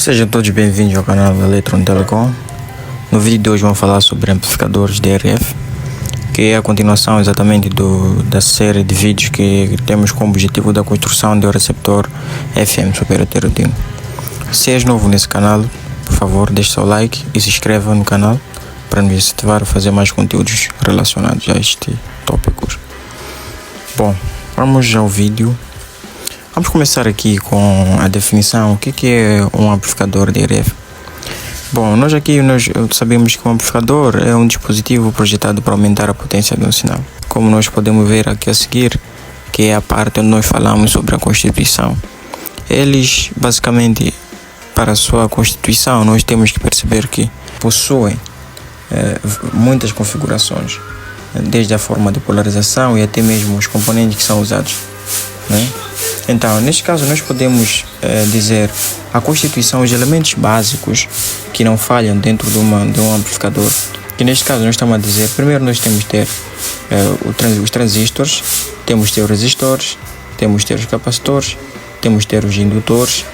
Sejam todos bem-vindos ao canal da Electron Telecom. No vídeo de hoje vamos falar sobre amplificadores DRF, que é a continuação exatamente da série de vídeos que temos como objetivo da construção de um receptor FM super heterotípico. Se és novo nesse canal, por favor deixe seu like e se inscreva no canal para nos incentivar a fazer mais conteúdos relacionados a estes tópicos. Bom, vamos ao vídeo. Vamos começar aqui com a definição. O que é um amplificador DRF? Bom, nós sabemos que um amplificador é um dispositivo projetado para aumentar a potência de um sinal. Como nós podemos ver aqui a seguir, que é a parte onde nós falamos sobre a constituição. Eles, basicamente, para a sua constituição, nós temos que perceber que possuem muitas configurações, desde a forma de polarização e até mesmo os componentes que são usados, né? Então, neste caso, nós podemos dizer a constituição, os elementos básicos que não falham dentro de um amplificador. Que neste caso, nós estamos a dizer, primeiro nós temos que ter os transistores, temos que ter os resistores, temos que ter os capacitores, temos que ter os indutores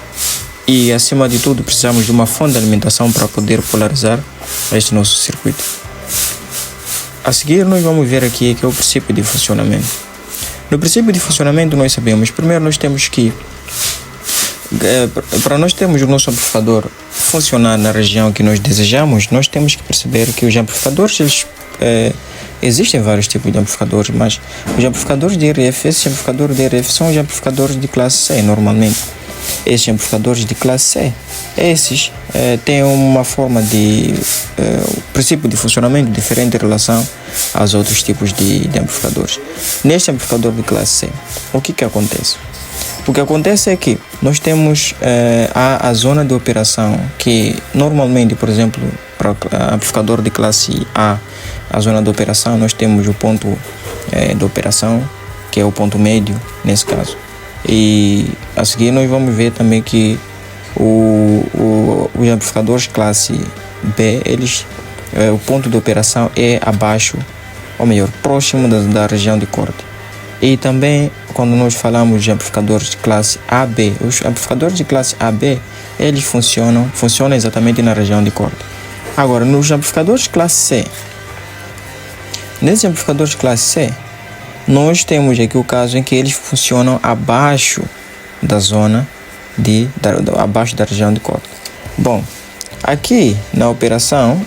e, acima de tudo, precisamos de uma fonte de alimentação para poder polarizar este nosso circuito. A seguir, nós vamos ver aqui que é o princípio de funcionamento. No princípio de funcionamento, nós sabemos, primeiro nós temos que, para nós termos o nosso amplificador funcionar na região que nós desejamos, nós temos que perceber que os amplificadores, existem vários tipos de amplificadores, mas os amplificadores DRF, esses amplificadores DRF são os amplificadores de classe C, normalmente. Esses amplificadores de classe C, esses têm uma forma de princípio de funcionamento diferente em relação aos outros tipos de amplificadores. Neste amplificador de classe C, o que acontece? O que acontece é que nós temos a zona de operação que normalmente, por exemplo, para o amplificador de classe A, a zona de operação, nós temos o ponto de operação, que é o ponto médio nesse caso. E a seguir nós vamos ver também que os amplificadores classe B, o ponto de operação é abaixo, ou melhor, próximo da região de corte. E também quando nós falamos de amplificadores de classe AB, os amplificadores de classe AB, eles funcionam exatamente na região de corte. Agora, nos amplificadores de classe C, nesses amplificadores de classe C, nós temos aqui o caso em que eles funcionam abaixo da zona abaixo da região de corte. Bom, aqui na operação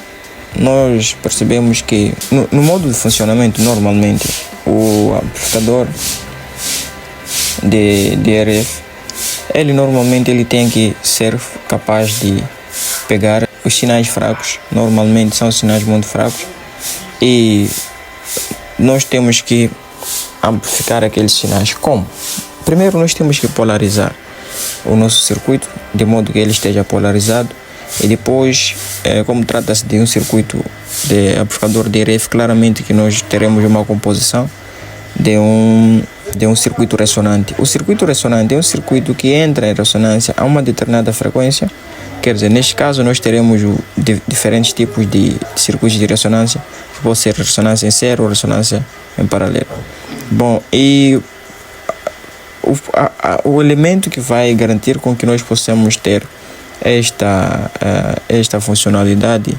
nós percebemos que no modo de funcionamento, normalmente o amplificador de DRF, ele tem que ser capaz de pegar os sinais fracos, normalmente são sinais muito fracos, e nós temos que amplificar aqueles sinais. Como? Primeiro nós temos que polarizar o nosso circuito de modo que ele esteja polarizado, e depois, como trata-se de um circuito de amplificador DRF, claramente que nós teremos uma composição de um circuito ressonante. O circuito ressonante é um circuito que entra em ressonância a uma determinada frequência. Quer dizer, neste caso nós teremos diferentes tipos de circuitos de ressonância, que pode ser ressonância em série ou ressonância em paralelo. Bom, e o elemento que vai garantir com que nós possamos ter esta funcionalidade,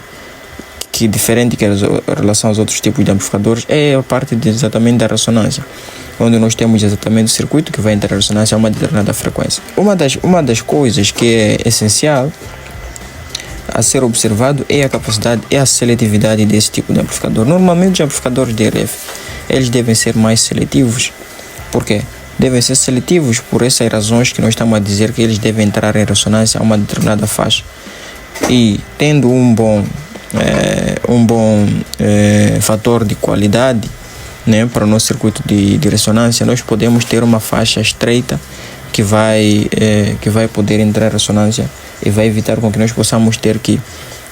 que diferente que em relação aos outros tipos de amplificadores, é a parte exatamente da ressonância, onde nós temos exatamente o circuito que vai entrar em ressonância a uma determinada frequência. Uma das coisas que é essencial a ser observado é a capacidade e a seletividade desse tipo de amplificador. Normalmente os amplificadores DRF, eles devem ser mais seletivos. Por quê? Devem ser seletivos por essas razões que nós estamos a dizer, que eles devem entrar em ressonância a uma determinada faixa. E tendo um bom fator de qualidade, né, para o nosso circuito de ressonância, nós podemos ter uma faixa estreita que vai poder entrar em ressonância e vai evitar com que nós possamos ter que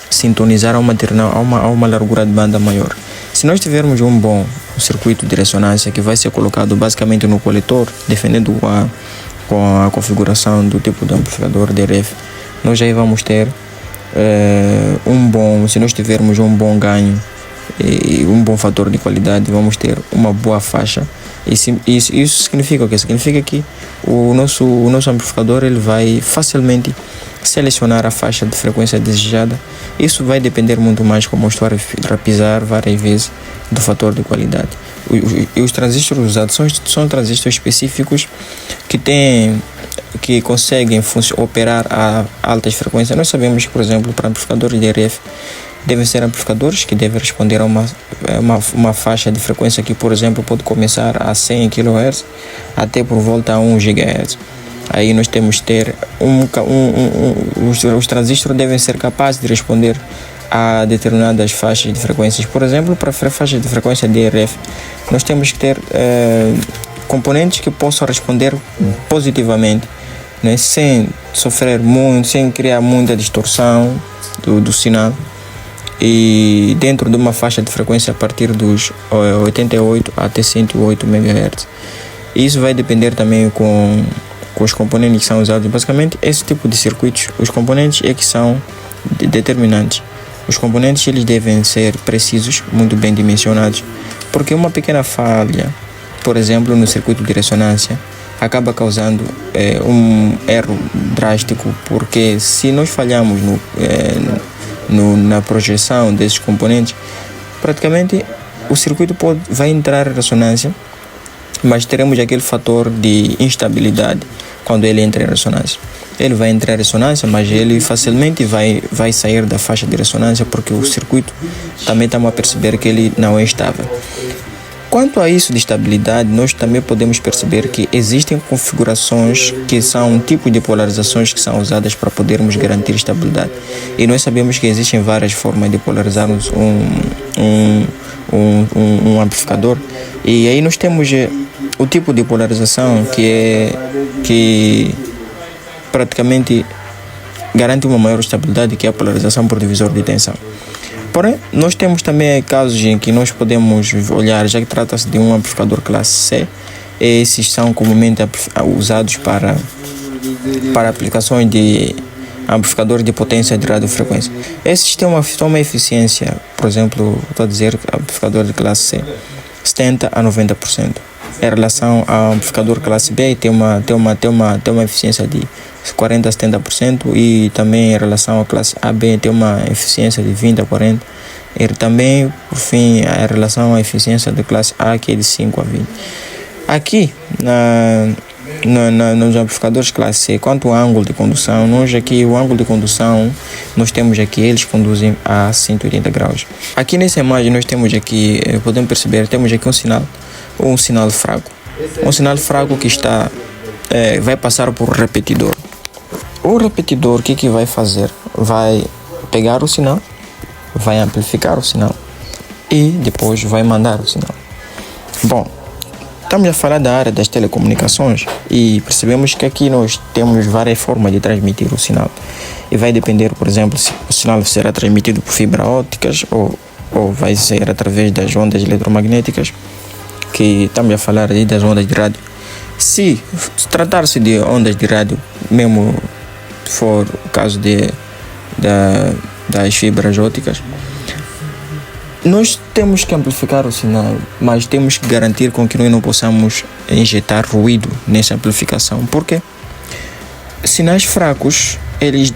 sintonizar a uma largura de banda maior. Se nós tivermos um bom circuito de ressonância que vai ser colocado basicamente no coletor, defendendo com a configuração do tipo de amplificador DRF, nós já vamos ter se nós tivermos um bom ganho e um bom fator de qualidade, vamos ter uma boa faixa Isso significa o quê? Significa que o nosso amplificador ele vai facilmente selecionar a faixa de frequência desejada. Isso vai depender muito mais, como eu estou a repisar várias vezes, do fator de qualidade. Os transistores usados são transistores específicos que conseguem operar a altas frequências. Nós sabemos que, por exemplo, para amplificadores de RF, devem ser amplificadores que devem responder a uma faixa de frequência que, por exemplo, pode começar a 100 kHz até por volta a 1 GHz. Aí nós temos que ter os transistores devem ser capazes de responder a determinadas faixas de frequências. Por exemplo, para a faixa de frequência de RF, nós temos que ter componentes que possam responder positivamente, né, sem sofrer muito, sem criar muita distorção do sinal, e dentro de uma faixa de frequência a partir dos 88 até 108 MHz. Isso vai depender também com os componentes que são usados. Basicamente, esse tipo de circuitos, os componentes é que são determinantes. Os componentes eles devem ser precisos, muito bem dimensionados, porque uma pequena falha, por exemplo, no circuito de ressonância, acaba causando um erro drástico, porque se nós falhamos na projeção desses componentes, praticamente o circuito vai entrar em ressonância, mas teremos aquele fator de instabilidade quando ele entra em ressonância. Ele vai entrar em ressonância, mas ele facilmente vai sair da faixa de ressonância, porque o circuito também estamos a perceber que ele não é estável. Quanto a isso de estabilidade, nós também podemos perceber que existem configurações que são um tipo de polarizações que são usadas para podermos garantir estabilidade. E nós sabemos que existem várias formas de polarizarmos um amplificador. E aí nós temos o tipo de polarização que praticamente garante uma maior estabilidade, que é a polarização por divisor de tensão. Porém, nós temos também casos em que nós podemos olhar, já que trata-se de um amplificador classe C, esses são comumente usados para aplicações de amplificadores de potência de radiofrequência. Esses têm uma eficiência, por exemplo, estou a dizer amplificador de classe C, 70 a 90%. Em relação ao amplificador classe B, tem uma eficiência de 40 a 70%, e também em relação à classe AB tem uma eficiência de 20 a 40%, e também, por fim, em relação à eficiência da classe A, que é de 5 a 20%. Aqui, nos amplificadores classe C, quanto ao ângulo de condução, o ângulo de condução, nós temos aqui, eles conduzem a 180 graus. Aqui nessa imagem nós temos aqui, podemos perceber, temos aqui um sinal fraco. Um sinal fraco que vai passar por repetidor. O repetidor, o que vai fazer? Vai pegar o sinal, vai amplificar o sinal e depois vai mandar o sinal. Bom, estamos a falar da área das telecomunicações e percebemos que aqui nós temos várias formas de transmitir o sinal. E vai depender, por exemplo, se o sinal será transmitido por fibra ópticas ou vai ser através das ondas eletromagnéticas, que estamos a falar aí das ondas de rádio. Se tratar-se de ondas de rádio, mesmo for o caso das fibras ópticas, nós temos que amplificar o sinal, mas temos que garantir com que nós não possamos injetar ruído nessa amplificação, porque sinais fracos, eles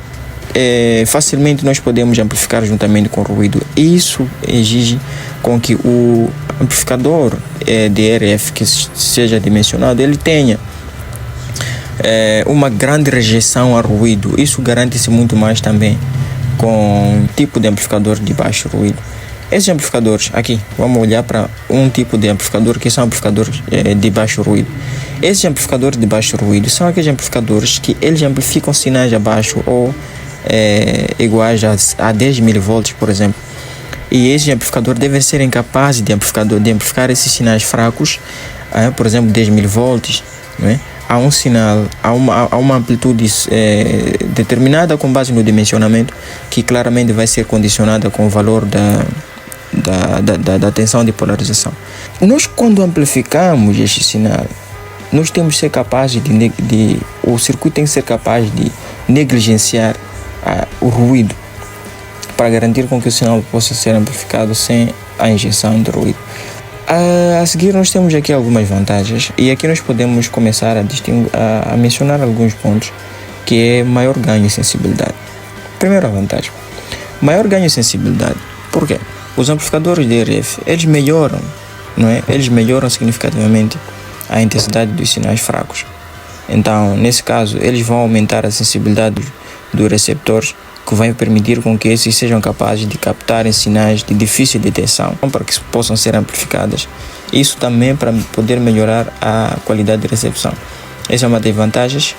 facilmente nós podemos amplificar juntamente com ruído. Isso exige com que o amplificador de RF que seja dimensionado, ele tenha uma grande rejeição a ruído. Isso garante-se muito mais também com um tipo de amplificador de baixo ruído. Esses amplificadores aqui, vamos olhar para um tipo de amplificador que são amplificadores de baixo ruído. Esses amplificadores de baixo ruído são aqueles amplificadores que eles amplificam sinais abaixo ou iguais a 10 mV, por exemplo. E esses amplificadores devem ser capazes de amplificar esses sinais fracos, por exemplo, 10 mV, né? A um sinal, a uma amplitude determinada com base no dimensionamento, que claramente vai ser condicionada com o valor da tensão de polarização. Nós, quando amplificamos este sinal, nós temos que ser capazes o circuito tem que ser capaz de negligenciar o ruído para garantir com que o sinal possa ser amplificado sem a injeção de ruído. A seguir nós temos aqui algumas vantagens e aqui nós podemos começar a mencionar alguns pontos, que é maior ganho em sensibilidade. Primeira vantagem, maior ganho em sensibilidade. Por quê? Os amplificadores DRF, eles melhoram, não é? Eles melhoram significativamente a intensidade dos sinais fracos. Então, nesse caso, eles vão aumentar a sensibilidade dos receptores, que vai permitir com que esses sejam capazes de captarem sinais de difícil detecção para que possam ser amplificadas. Isso também para poder melhorar a qualidade de recepção. Essa é uma das vantagens,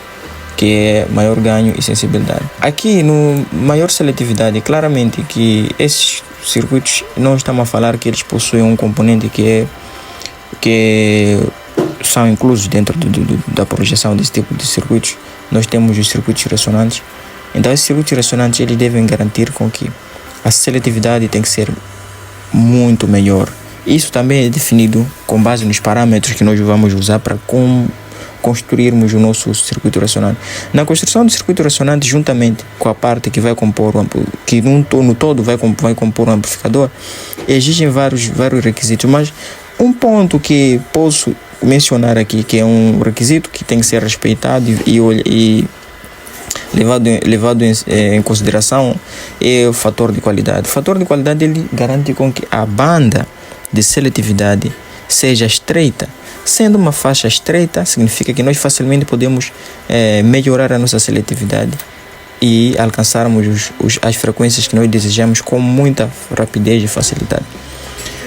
que é maior ganho e sensibilidade. Aqui no maior seletividade, claramente que esses circuitos, não estamos a falar que eles possuem um componente que são inclusos dentro da projeção desse tipo de circuitos. Nós temos os circuitos ressonantes. Então, esses circuitos ressonantes, eles devem garantir com que a seletividade tem que ser muito melhor. Isso também é definido com base nos parâmetros que nós vamos usar para construirmos o nosso circuito ressonante. Na construção do circuito ressonante, juntamente com a parte que vai compor que no todo vai compor um amplificador, exigem vários requisitos, mas um ponto que posso mencionar aqui, que é um requisito que tem que ser respeitado e levado em consideração, é o fator de qualidade. O fator de qualidade, ele garante com que a banda de seletividade seja estreita. Sendo uma faixa estreita, significa que nós facilmente podemos melhorar a nossa seletividade e alcançarmos as frequências que nós desejamos com muita rapidez e facilidade.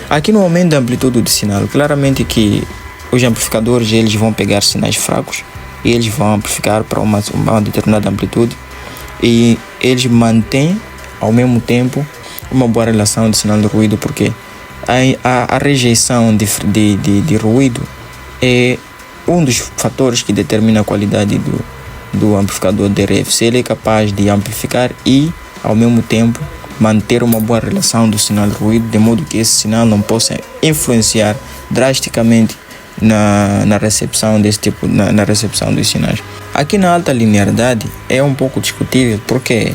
Aqui no aumento da amplitude do sinal, claramente que os amplificadores, eles vão pegar sinais fracos e eles vão amplificar para uma determinada amplitude, e eles mantêm ao mesmo tempo uma boa relação de sinal de ruído, porque a rejeição de ruído é um dos fatores que determina a qualidade do amplificador DRF. Se ele é capaz de amplificar e ao mesmo tempo manter uma boa relação do sinal de ruído, de modo que esse sinal não possa influenciar drasticamente na recepção desse tipo, na recepção dos sinais. Aqui na alta linearidade é um pouco discutível, porque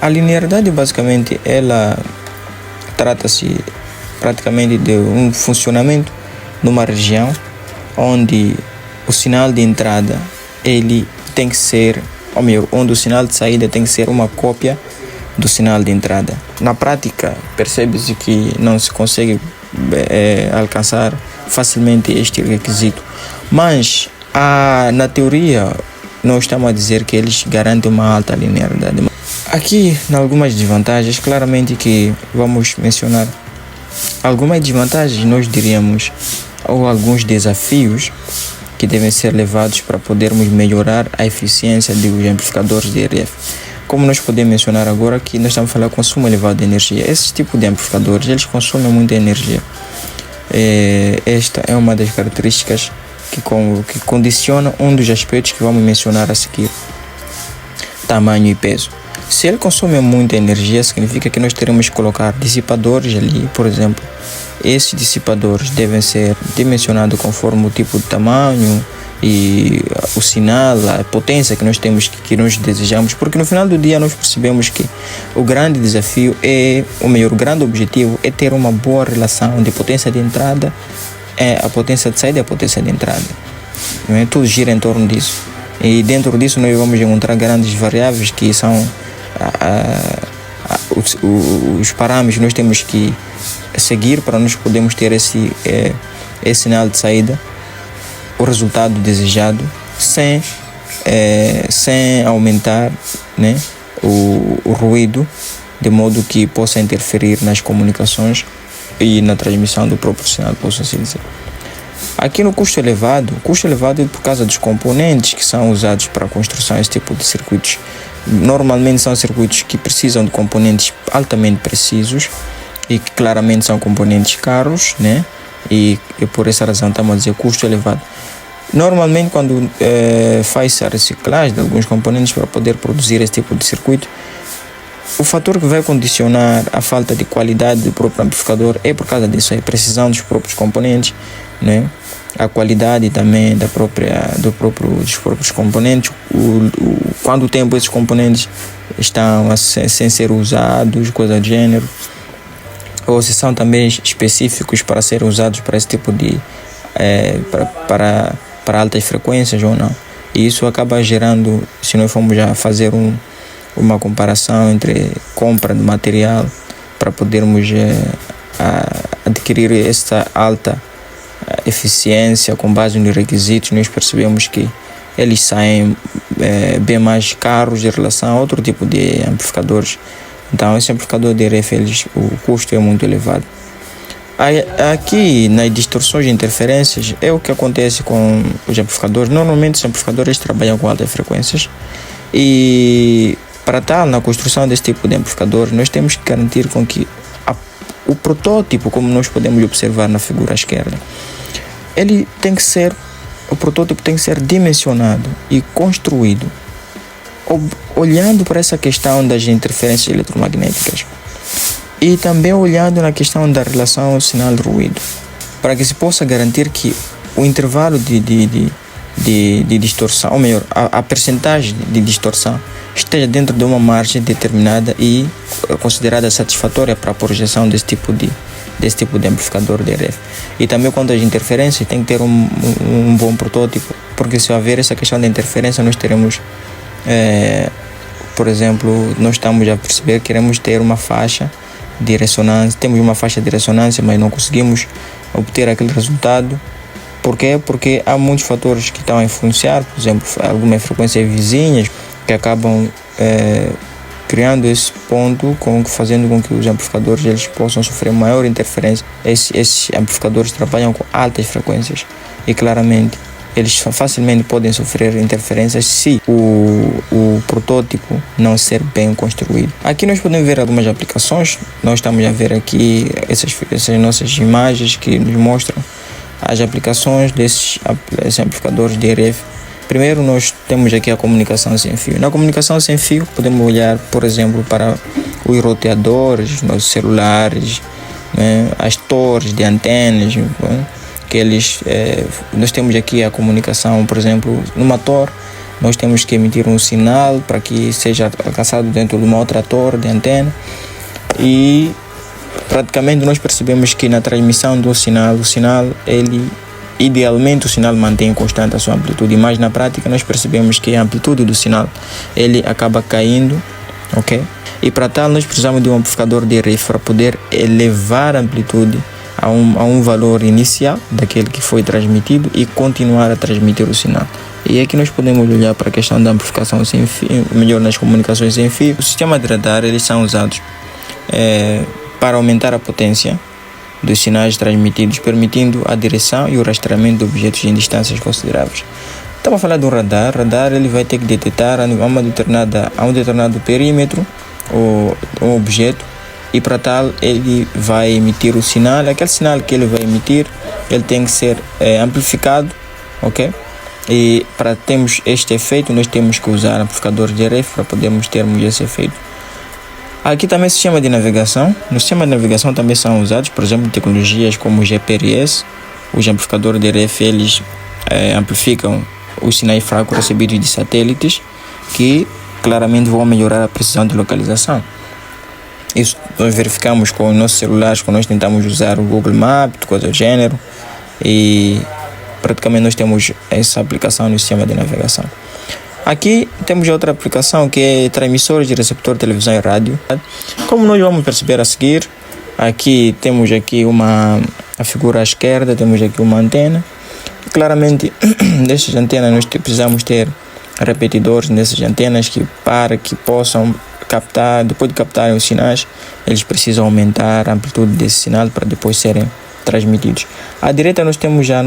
a linearidade, basicamente, ela trata-se praticamente de um funcionamento numa região onde o sinal de entrada, ele tem que ser, ou melhor, onde o sinal de saída tem que ser uma cópia do sinal de entrada. Na prática, percebe-se que não se consegue alcançar facilmente este requisito, mas na teoria nós estamos a dizer que eles garantem uma alta linearidade. Aqui, em algumas desvantagens, claramente que vamos mencionar algumas desvantagens, nós diríamos, ou alguns desafios que devem ser levados para podermos melhorar a eficiência dos amplificadores DRF. Como nós podemos mencionar agora, que nós estamos a falar de consumo elevado de energia. Esse tipo de amplificadores, eles consomem muita energia. Esta é uma das características que condiciona um dos aspectos que vamos mencionar a seguir: tamanho e peso. Se ele consome muita energia, significa que nós teremos que colocar dissipadores ali, por exemplo. Esses dissipadores devem ser dimensionados conforme o tipo de tamanho e o sinal, a potência que nós temos, que nós desejamos, porque no final do dia nós percebemos que o grande desafio o grande objetivo é ter uma boa relação de potência de entrada, a potência de saída e a potência de entrada. Não é? Tudo gira em torno disso. E dentro disso nós vamos encontrar grandes variáveis que são os parâmetros que nós temos que seguir para nós podermos ter esse sinal de saída, o resultado desejado, sem aumentar, né, o ruído, de modo que possa interferir nas comunicações e na transmissão do próprio sinal, posso assim dizer. Aqui no custo elevado é por causa dos componentes que são usados para a construção desse tipo de circuitos. Normalmente são circuitos que precisam de componentes altamente precisos e que claramente são componentes caros, né? E por essa razão estamos a dizer custo elevado. Normalmente, quando faz-se a reciclagem de alguns componentes para poder produzir esse tipo de circuito, o fator que vai condicionar a falta de qualidade do próprio amplificador é por causa disso, a precisão dos próprios componentes, né? A qualidade também dos próprios componentes, quanto tempo esses componentes estão sem ser usados, coisa do gênero. ou se são também específicos para serem usados para esse tipo de para altas frequências ou não. E isso acaba gerando, se nós formos já fazer uma comparação entre compra de material para podermos adquirir essa alta eficiência com base nos requisitos, nós percebemos que eles saem bem mais caros em relação a outro tipo de amplificadores. Então esse amplificador de RF, o custo é muito elevado. Aqui nas distorções e interferências é o que acontece com os amplificadores. Normalmente os amplificadores trabalham com altas frequências e para tal, na construção desse tipo de amplificador, nós temos que garantir com que o protótipo, como nós podemos observar na figura à esquerda, o protótipo tem que ser dimensionado e construído olhando para essa questão das interferências eletromagnéticas e também olhando na questão da relação sinal-ruído, para que se possa garantir que o intervalo de distorção, ou melhor, a percentagem de distorção esteja dentro de uma margem determinada e considerada satisfatória para a projeção desse tipo de amplificador de RF. E também quanto às interferências, tem que ter um bom protótipo, porque se haver essa questão de interferência, nós teremos, por exemplo, nós estamos a perceber que queremos ter uma faixa de ressonância, temos uma faixa de ressonância, mas não conseguimos obter aquele resultado. Por quê? Porque há muitos fatores que estão a influenciar, por exemplo, algumas frequências vizinhas que acabam criando esse ponto, fazendo com que os amplificadores eles possam sofrer maior interferência. Esses amplificadores trabalham com altas frequências e claramente eles facilmente podem sofrer interferências se o protótipo não ser bem construído. Aqui nós podemos ver algumas aplicações. Nós estamos a ver aqui essas nossas imagens que nos mostram as aplicações desses amplificadores de RF. Primeiro nós temos aqui a comunicação sem fio. Na comunicação sem fio podemos olhar, por exemplo, para os roteadores, nossos celulares, né, as torres de antenas, né, que nós temos aqui a comunicação, por exemplo, numa torre nós temos que emitir um sinal para que seja alcançado dentro de uma outra torre de antena e praticamente nós percebemos que na transmissão do sinal, idealmente o sinal mantém constante a sua amplitude, mas na prática nós percebemos que a amplitude do sinal ele acaba caindo, ok? E para tal nós precisamos de um amplificador de RF para poder elevar a amplitude a um valor inicial daquele que foi transmitido e continuar a transmitir o sinal. E aqui nós podemos olhar para a questão da amplificação sem fio, melhor nas comunicações sem fio. O sistema de radar eles são usados para aumentar a potência dos sinais transmitidos, permitindo a direção e o rastreamento de objetos em distâncias consideráveis. Estamos a falar do radar. O radar ele vai ter que detectar a um determinado perímetro ou um objeto e para tal ele vai emitir o sinal. Aquele sinal que ele vai emitir ele tem que ser amplificado, ok? E para termos este efeito nós temos que usar amplificadores de RF para podermos termos esse efeito. Aqui também sistema de navegação. No sistema de navegação também são usados, por exemplo, tecnologias como o GPRS. Os amplificadores de RF eles amplificam os sinais fracos recebidos de satélites, que claramente vão melhorar a precisão de localização. Isso nós verificamos com os nossos celulares, quando nós tentamos usar o Google Maps, coisa do gênero, e praticamente nós temos essa aplicação no sistema de navegação. Aqui temos outra aplicação que é transmissores de receptor de televisão e rádio. Como nós vamos perceber a seguir, aqui temos aqui a figura à esquerda, temos aqui uma antena. Claramente, dessas antenas nós precisamos ter repetidores nessas antenas para que possam captar, depois de captarem os sinais, eles precisam aumentar a amplitude desse sinal para depois serem transmitidos. À direita nós temos já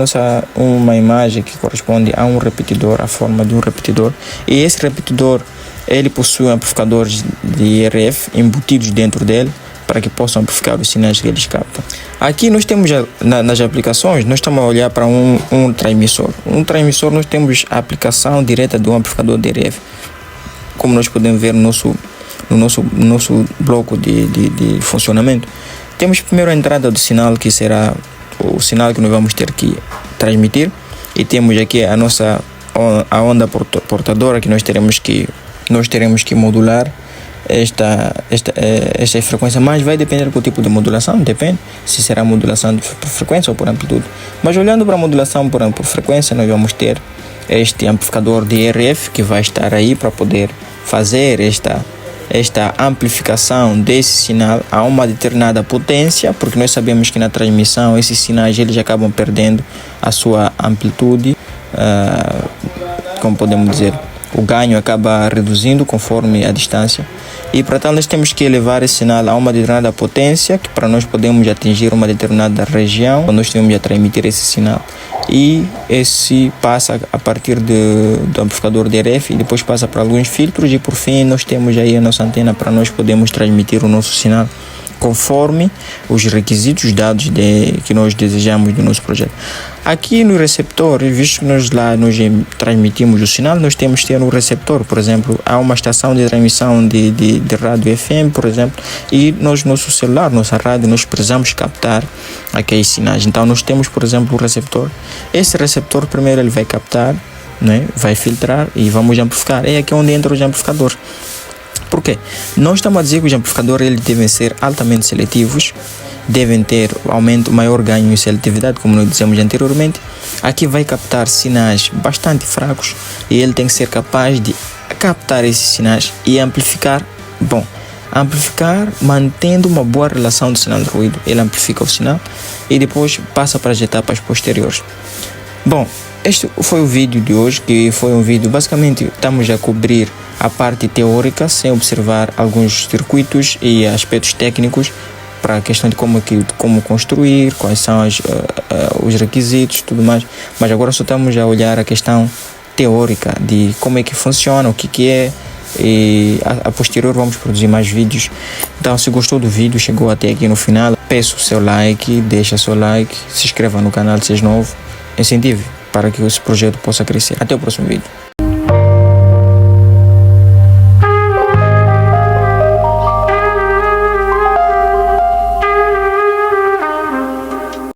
uma imagem que corresponde a um repetidor, a forma de um repetidor, e esse repetidor ele possui amplificadores de RF embutidos dentro dele para que possam amplificar os sinais que eles captam. Aqui nós temos nas aplicações, nós estamos a olhar para um transmissor. Um transmissor nós temos a aplicação direta do amplificador de RF, como nós podemos ver no nosso bloco de funcionamento. Temos primeiro a entrada do sinal, que será o sinal que nós vamos ter que transmitir, e temos aqui a onda portadora que nós teremos que modular esta frequência, mas vai depender do tipo de modulação, depende se será modulação por frequência ou por amplitude. Mas olhando para a modulação por frequência, nós vamos ter este amplificador de RF que vai estar aí para poder fazer esta amplificação desse sinal a uma determinada potência, porque nós sabemos que na transmissão esses sinais eles acabam perdendo a sua amplitude, como podemos dizer, o ganho acaba reduzindo conforme a distância, e para tal nós temos que elevar esse sinal a uma determinada potência que para nós podemos atingir uma determinada região quando nós temos a transmitir esse sinal, e esse passa a partir do amplificador de RF e depois passa para alguns filtros, e por fim nós temos aí a nossa antena para nós podermos transmitir o nosso sinal conforme os requisitos dados que nós desejamos do nosso projeto. Aqui no receptor, visto que nós transmitimos o sinal, nós temos que ter um receptor. Por exemplo, há uma estação de transmissão de rádio FM, por exemplo, e nosso celular, nossa rádio, nós precisamos captar aqueles sinais. Então nós temos, por exemplo, o receptor. Esse receptor primeiro ele vai captar, né, vai filtrar e vamos amplificar. É aqui onde entra os amplificadores. Por quê? Nós estamos a dizer que os amplificadores eles devem ser altamente seletivos, devem ter maior ganho em seletividade, como nós dissemos anteriormente. Aqui vai captar sinais bastante fracos e ele tem que ser capaz de captar esses sinais e amplificar. Bom, amplificar mantendo uma boa relação do sinal de ruído. Ele amplifica o sinal e depois passa para as etapas posteriores. Bom, este foi o vídeo de hoje, que foi um vídeo, basicamente estamos a cobrir a parte teórica, sem observar alguns circuitos e aspectos técnicos para a questão de como construir, quais são os requisitos e tudo mais. Mas agora só estamos a olhar a questão teórica de como é que funciona, o que é, e a posterior vamos produzir mais vídeos. Então, se gostou do vídeo, chegou até aqui no final, peço o seu like, deixa seu like, se inscreva no canal se és novo, incentive para que esse projeto possa crescer. Até o próximo vídeo.